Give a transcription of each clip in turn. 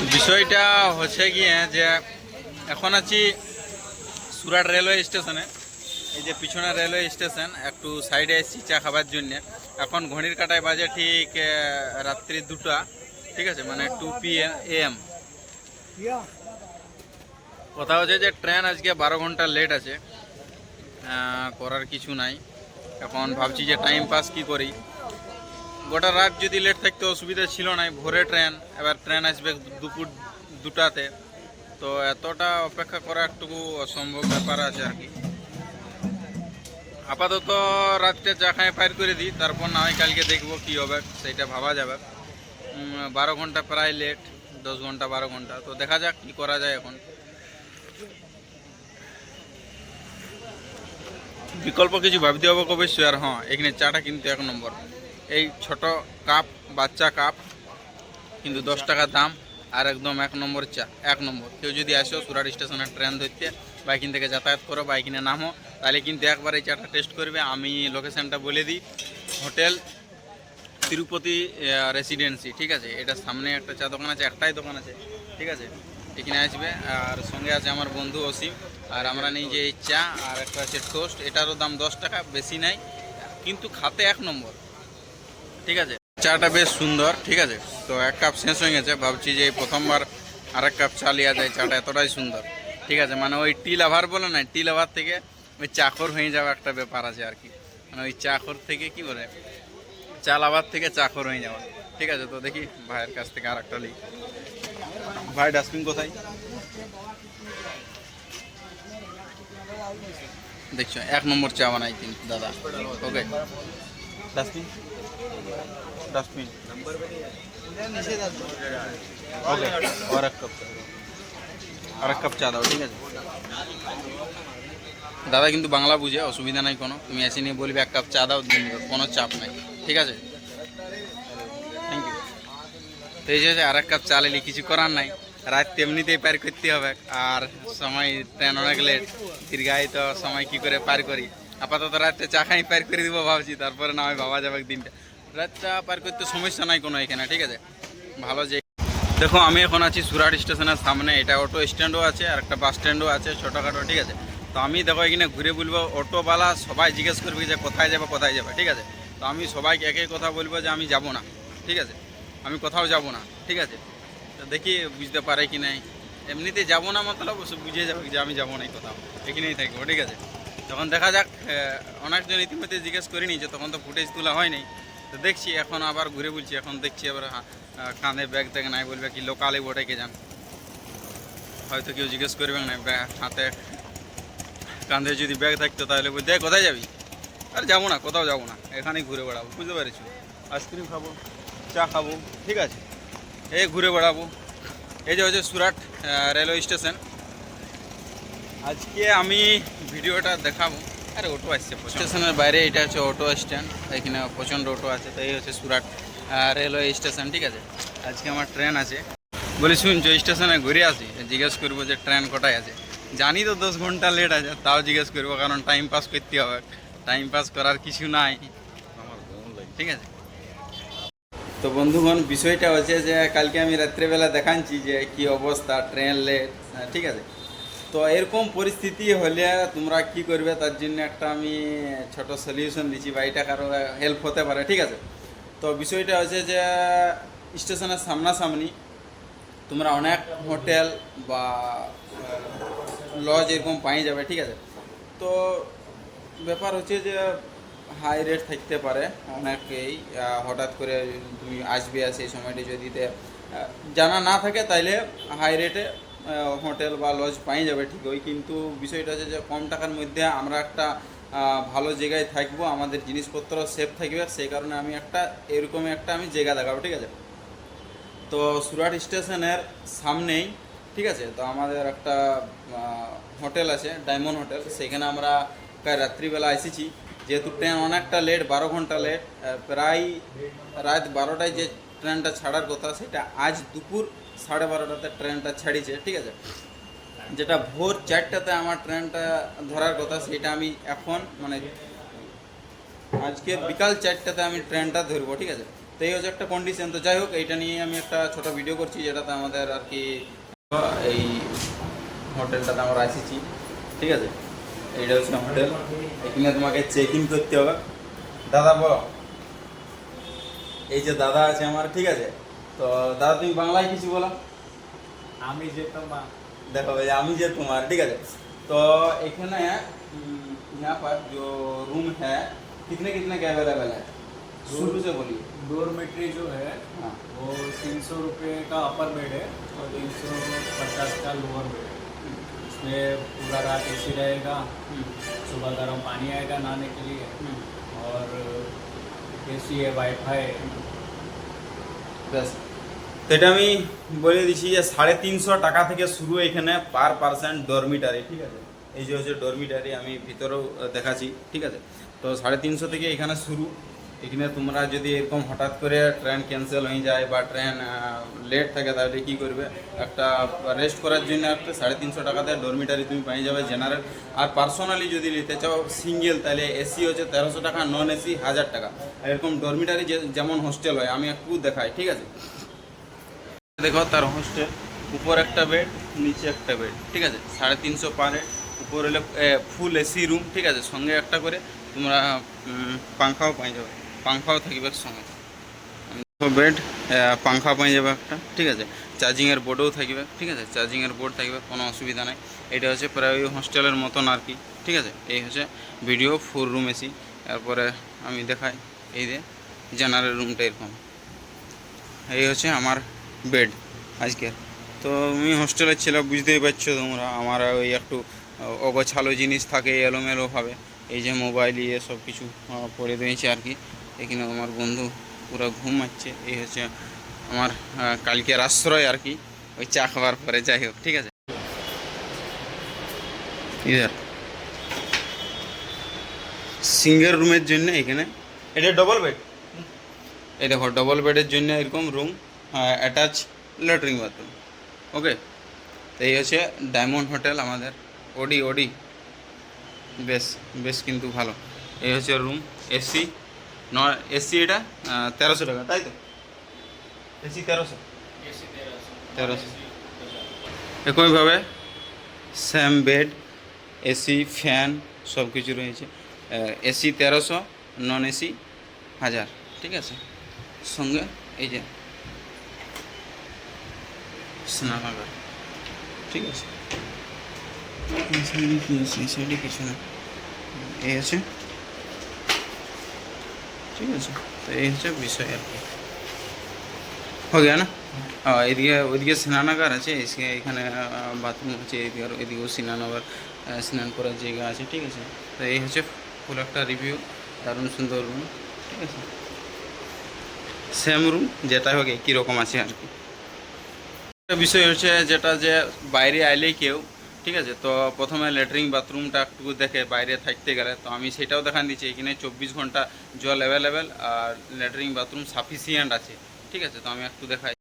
বিষয়টা হচ্ছে গিয়ে যে এখন আছি সুরাট রেলওয়ে স্টেশনে। এই যে পিছনে রেলওয়ে স্টেশন, একটু সাইডে এসেছি চা খাবার জন্য। এখন ঘড়ির কাটায় বাজে ঠিক রাত্রি 2টা, ঠিক আছে, মানে 2 PM। কথা হচ্ছে যে ট্রেন আজকে 12 ঘন্টা লেট আছে, করার কিছু নাই। এখন ভাবছি যে টাইম পাস কি করি। গোটা রাত যদি লেট থাকতে অসুবিধা ছিল না, ভোরে ট্রেন, এবার ট্রেন আসবে দুপুর 2টাতে, তো এতটা অপেক্ষা করা একটু অসম্ভব ব্যাপার আছে আর কি। আপাতত রাত্রে চা খায় পার করে দিই, তারপর না হয় কালকে দেখবো কি হবে, সেইটা ভাবা যাবে। 12 ঘন্টা প্রায় লেট, 10 ঘন্টা 12 ঘন্টা, তো দেখা যাক কি করা যায়। এখন বিকল্প কিছু ভাবতে হবে অবশ্যই। আর হ্যাঁ, এখানে চাটা কিন্তু 1 নম্বর। এই ছোট কাপ, বাচ্চা কাপ, কিন্তু 10 টাকা দাম, আর একদম 1 নম্বর চা, 1 নম্বর। কেউ যদি আসো সুরাট স্টেশনের ট্রেন ধরতে বা এখান থেকে যাতায়াত করো বা এখানে নামো, তাহলে কিন্তু একবার এই চাটা টেস্ট করবে। আমি লোকেশানটা বলে দিই, হোটেল তিরুপতি রেসিডেন্সি, ঠিক আছে। এটার সামনে একটা চা দোকান আছে, একটাই দোকান আছে, ঠিক আছে। এখানে আসবে, আর সঙ্গে আছে আমার বন্ধু অসীম। আর আমরা নিই যে এই চা, আর একটা আছে টোস্ট, এটারও দাম 10 টাকা, বেশি নাই, কিন্তু খাতে 1 নম্বর, ঠিক আছে। চাটা বেশ সুন্দর, ঠিক আছে। তো 1 কাপ শেষ হয়ে গেছে, ভাবছি যে প্রথমবার আরেক কাপ চা লিয়া যায়। চাটা এতটাই সুন্দর, ঠিক আছে। মানে ওই টি লাভার বলে না, টি লাভার থেকে ওই চাকর হয়ে যাওয়া একটা ব্যাপার আছে আর কি। মানে ওই চাকর থেকে কি বলে, চা লাভার থেকে চাকর হয়ে যাওয়া, ঠিক আছে। তো দেখি ভাইয়ের কাছ থেকে আর একটা লিই। ভাই ডাস্টবিন কোথায় দেখছো? 1 নম্বর চা বানাই কিন্তু দাদা। ওকে, ডাস্টবিন ডাস্টবিন ওকে, আর এক কাপ চা দাও, ঠিক আছে। দাদা কিন্তু বাংলা বুঝে, অসুবিধা নাই কোনো। তুমি এসে নিয়ে বলবে 1 কাপ চা দাও, দিয়ে দেবে, কোনো চাপ নাই, ঠিক আছে। Thank you. তো এই যে আর 1 কাপ চা নিলি, কিছু করার নাই, রাত তেমনিতেই পার করতে হবে। আর সময় ট্রেন অনেক লেট, দীর্ঘায়িত সময় কি করে পার করি। আপাতত রাত্রে চা খাই পার করে দিব ভাবছি, তারপরে না হয় ভাবা যাবে দিনটা। রাতটা পার করতে সমস্যা নাই কোনো এখানে, ঠিক আছে। ভালো যে দেখো, আমি এখন আছি সুরাট স্টেশনের সামনে। এটা অটো স্ট্যান্ডও আছে আর একটা বাস স্ট্যান্ডও আছে ছোটোখাটো, ঠিক আছে। তো আমি দেখো এখানে ঘুরে বলবো, অটোওয়ালা সবাই জিজ্ঞেস করবে যে কোথায় যাবে কোথায় যাবে, ঠিক আছে। তো আমি সবাইকে একই কথা বলবো যে আমি যাব না, ঠিক আছে, আমি কোথাও যাব না, ঠিক আছে। তো দেখি বুঝতে পারে কি নাই। এমনিতে যাব না মতলব বুঝে যাবে যে আমি যাবো না কোথাও, এখানেই থাকবো, ঠিক আছে। তখন দেখা যাক। অনেকজন ইতিমধ্যে জিজ্ঞেস করে নিয়েছে, তখন তো ফুটেজ তোলা হয়নি। তো দেখছি, এখন আবার ঘুরে বলছি, এখন দেখছি আবার কাঁধে ব্যাগ থেকে নাই, বলবে কি লোকালে বোটে কে যান, হয়তো কেউ জিজ্ঞেস করবে না। হাতে কাঁধে যদি ব্যাগ থাকতো তাহলে দেখ কোথায় যাবি। আর যাবো না, কোথাও যাবো না, এখানেই ঘুরে বেড়াবো, বুঝতে পেরেছি। আইসক্রিম খাবো, চা খাবো, ঠিক আছে, এই ঘুরে বেড়াবো। এই যে হচ্ছে সুরাট রেলওয়ে স্টেশন। আজকে আমি ভিডিওটা দেখাবো। আরে অটো আসছে স্টেশনের বাইরে, এটা হচ্ছে অটো স্ট্যান্ড, এখানে প্রচণ্ড অটো আছে। তো এই হচ্ছে সুরাট রেলওয়ে স্টেশন, ঠিক আছে। আজকে আমার ট্রেন আছে, বলি শুনছো স্টেশনে ঘুরে আসি, জিজ্ঞেস করবো যে ট্রেন কোথায় আছে। জানি তো 10 ঘন্টা লেট আছে, তাও জিজ্ঞেস করবো, কারণ টাইম পাস করতে হবে। টাইম পাস করার কিছু নাই, ঠিক আছে। তো বন্ধুগণ, বিষয়টা হচ্ছে যে কালকে আমি রাত্রেবেলা দেখাচ্ছি যে কি অবস্থা, ট্রেন লেট, ঠিক আছে। তো এরকম পরিস্থিতি হলে তোমরা কি করবে, তার জন্য একটা আমি ছোট সলিউশন দিচ্ছি, বা এটা কারো হেল্প হতে পারে, ঠিক আছে। তো বিষয়টা হচ্ছে যে স্টেশনের সামনাসামনি তোমরা অনেক হোটেল বা লজ এরকম পাই যাবে, ঠিক আছে। তো ব্যাপার হচ্ছে যে হাই রেট থাকতে পারে অনেকেই। হঠাৎ করে তুমি আসবে, সেই সময়টি যদি জানা না থাকে, তাইলে হাই রেটে হোটেল বা লজ পাই যাবে ঠিকই। কিন্তু বিষয়টা হচ্ছে যে কম টাকার মধ্যে আমরা একটা ভালো জায়গায় থাকবো, আমাদের জিনিসপত্র সেফ থাকবে, সেই কারণে আমি এরকমই একটা জায়গা দেখাবো, ঠিক আছে। তো সুরাট স্টেশনের সামনেই, ঠিক আছে, তো আমাদের একটা হোটেল আছে, ডায়মন্ড হোটেল। সেখানে আমরা রাত্রিবেলা এসেছি, যেহেতু ট্রেন অনেকটা লেট, 12 ঘন্টা লেট। প্রায় রাত 12টায় যে ট্রেনটা ছাড়ার কথা, সেটা আজ দুপুর 12:30টাতে ট্রেনটা ছাড়িছে, ঠিক আছে। যেটা ভোর 4টাতে আমার ট্রেনটা ধরার কথা, সেটা আমি এখন মানে আজকে বিকাল 4টাতে আমি ট্রেনটা ধরবো, ঠিক আছে। তো এই হচ্ছে একটা কন্ডিশন। তো যাই হোক, এইটা নিয়ে আমি একটা ছোট ভিডিও করছি, যেটাতে আমাদের আর কি এই হোটেলটাতে আমরা এসেছি, ঠিক আছে। এইটা হচ্ছে হোটেল, এখানে তোমাকে চেক ইন করতে হবে। দাদা বলো, এই যে দাদা আছে আমার, ঠিক আছে। তো দাদা তুমি बांग्लाয় কিছু বলো। আমি যে তোমার देखो भाई, আমি যে তোমার, ঠিক আছে। तो এখানে यहाँ पर जो रूम है कितने कितने के अवेलेबल है, शुरू से बोलिए। डोरमेट्री जो है हाँ, वो 300 रुपये का अपर बेड है और 350 का लोअर बेड है। इसमें पूरा रात एसी रहेगा, सुबह गर्म पानी आएगा नहाने के लिए, और एसी है, वाईफाई है। ব্যাস। তো এটা আমি বলে দিচ্ছি যে 350 টাকা থেকে শুরু এখানে পার পার্সন ডরমিটারি, ঠিক আছে। এই যে হচ্ছে ডরমিটারি, আমি ভিতরেও দেখাচ্ছি, ঠিক আছে। তো 350 থেকে এখানে শুরু। এখানে তোমরা যদি এরকম হঠাৎ করে ট্রেন ক্যান্সেল হয়ে যায় বা ট্রেন লেট থাকে, তাহলে কী করবে, একটা রেস্ট করার জন্য একটা 350 টাকাতে ডরমিটারি তুমি পেয়ে যাবে জেনারেল। আর পার্সোনালি যদি নিতে চাও সিঙ্গেল, তাহলে এসি হচ্ছে 1300 টাকা, নন এসি 1000 টাকা। এরকম ডরমিটারি যেমন হোস্টেল হয়, আমি একটু দেখাই, ঠিক আছে। দেখো তার হোস্টেল, উপর একটা বেড, নিচে একটা বেড, ঠিক আছে। 350 পার হেড। উপর হলে ফুল এসি রুম, ঠিক আছে, সঙ্গে একটা করে তোমরা পাংখাও পাই যাবে, পাংখাও থাকবে সঙ্গে। বেড, পাংখা পাই যাবে একটা, ঠিক আছে। চার্জিংয়ের বোর্ডও থাকবে, ঠিক আছে, চার্জিংয়ের বোর্ড থাকবে, কোনো অসুবিধা নাই। এটা হচ্ছে প্রায় ওই হোস্টেলের মতন আর কি, ঠিক আছে। এই হচ্ছে ভিডিও 4 রুম এসি। তারপরে আমি দেখাই এই যে জেনারেল রুমটা এরকম। এই হচ্ছে আমার বেড আজকের। তো আমি হোস্টেলে ছিলাম, বুঝতেই পারছো তোমরা, আমার ওই একটু অগোছালো জিনিস থাকে এলোমেলোভাবে। এই যে মোবাইল ইয়ে সব কিছু পড়ে রয়েছে আর কি। এখানে আমার বন্ধু পুরো ঘুমাচ্ছে। এই হচ্ছে আমার কালকের আশ্রয় আর কি, ওই চা খাওয়ার পরে। যাই হোক, ঠিক আছে। ইধার সিঙ্গেল রুমের জন্য এখানে এটা ডবল বেড। এই দেখো, ডবল বেডের জন্য এরকম রুম, অ্যাটাচ ল্যাট্রিন বাথরুম। ওকে, তো এই হচ্ছে ডায়মন্ড হোটেল আমাদের, ওডি। বেশ বেশ কিন্তু ভালো। এই হচ্ছে রুম, এসি নন এসি। এটা 1300 টাকা, তাই তো? এসি 1300। একইভাবে সেম বেড, এসি, ফ্যান সব কিছু রয়েছে। এসি 1300, নন এসি 1000, ঠিক আছে। সঙ্গে এই যে স্নানাগার, ঠিক আছে। সাইডে কিছু না, এই আছে, ঠিক আছে। তো এই হচ্ছে বিষয় আর কি। हो गया ना। এদিকে ওইদিকে স্নানাগার আছে, এখানে বাথরুম আছে, এদিকেও স্নানাগার, স্নান করার জায়গা আছে, ঠিক আছে। তো এই হচ্ছে ফুল একটা রিভিউ, দারুণ সুন্দর রুম, ঠিক আছে। সেম রুম যেটা হোক একই রকম আছে আর কি। একটা বিষয় হচ্ছে যেটা যে বাইরে আইলেই কেউ, ঠিক আছে, তো প্রথমে ল্যাট্রিন বাথরুমটা একটু দেখে বাইরে থাকতে গেলে। তো আমি সেটাও দেখান দিচ্ছি, এখানে 24 ঘন্টা জল অ্যাভেলেবেল আর ল্যাট্রিন বাথরুম সাফিসিয়েন্ট আছে, ঠিক আছে। তো আমি একটু দেখাই,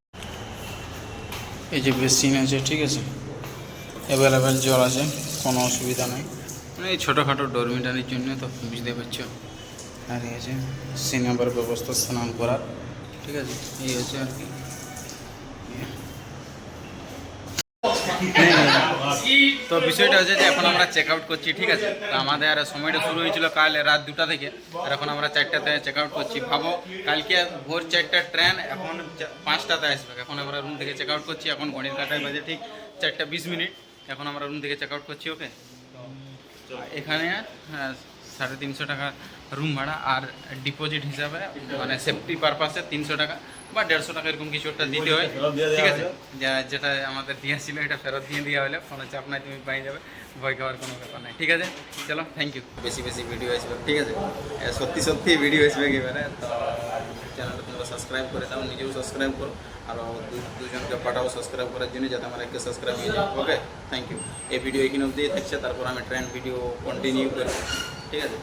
এই যে বেসিন আছে, ঠিক আছে, অ্যাভেলেবেল জল আছে, কোনো অসুবিধা নেই। মানে এই ছোটোখাটো ডরমিটারির জন্য তো বুঝতে পারছো। আর এই আছে সিনেমার ব্যবস্থা স্নান করার, ঠিক আছে। এই হচ্ছে আর কি। তো বিষয়টা হচ্ছে যে এখন আমরা চেক আউট করছি, ঠিক আছে। তো আমাদের সময়টা শুরু হয়েছিল কাল রাত 2টা থেকে, আর এখন আমরা 4টাতে চেক আউট করছি। ভাবো, কালকে ভোর 4টার ট্রেন, এখন 5টাতে আসবে। এখন আমরা রুম থেকে চেক আউট করছি। এখন ঘড়ির কাঁটায় বাজে ঠিক 4:20। এখন আমরা রুম থেকে চেক আউট করছি। ওকে, এখানে 350 টাকা রুম ভাড়া, আর ডিপোজিট হিসাবে মানে সেফটি পারপাসে 300 টাকা বা 150 টাকা এরকম কিছু একটা দিতে হয়, ঠিক আছে। যেটা আমাদের দিয়েছিল এটা ফেরত দিয়ে দেওয়া হলে কোনো চাপ নাই, তুমি পাই যাবে, ভয় খাওয়ার কোনো ব্যাপার নাই, ঠিক আছে। চলো, থ্যাংক ইউ। বেশি বেশি ভিডিও আসবে, ঠিক আছে, সত্যি সত্যি ভিডিও আসবে একেবারে। তো চ্যানেলটা তোমরা সাবস্ক্রাইব করে দাও, নিজেও সাবস্ক্রাইব করো, আর দুজনকে পাঠাও সাবস্ক্রাইব করার জন্য, যাতে আমার একটা সাবস্ক্রাইব হয়ে যায়। ওকে, থ্যাংক ইউ। এই ভিডিও এখানে অবধি থাকছে, তারপর আমি ট্রেন ভিডিও কন্টিনিউ করব, ঠিক আছে।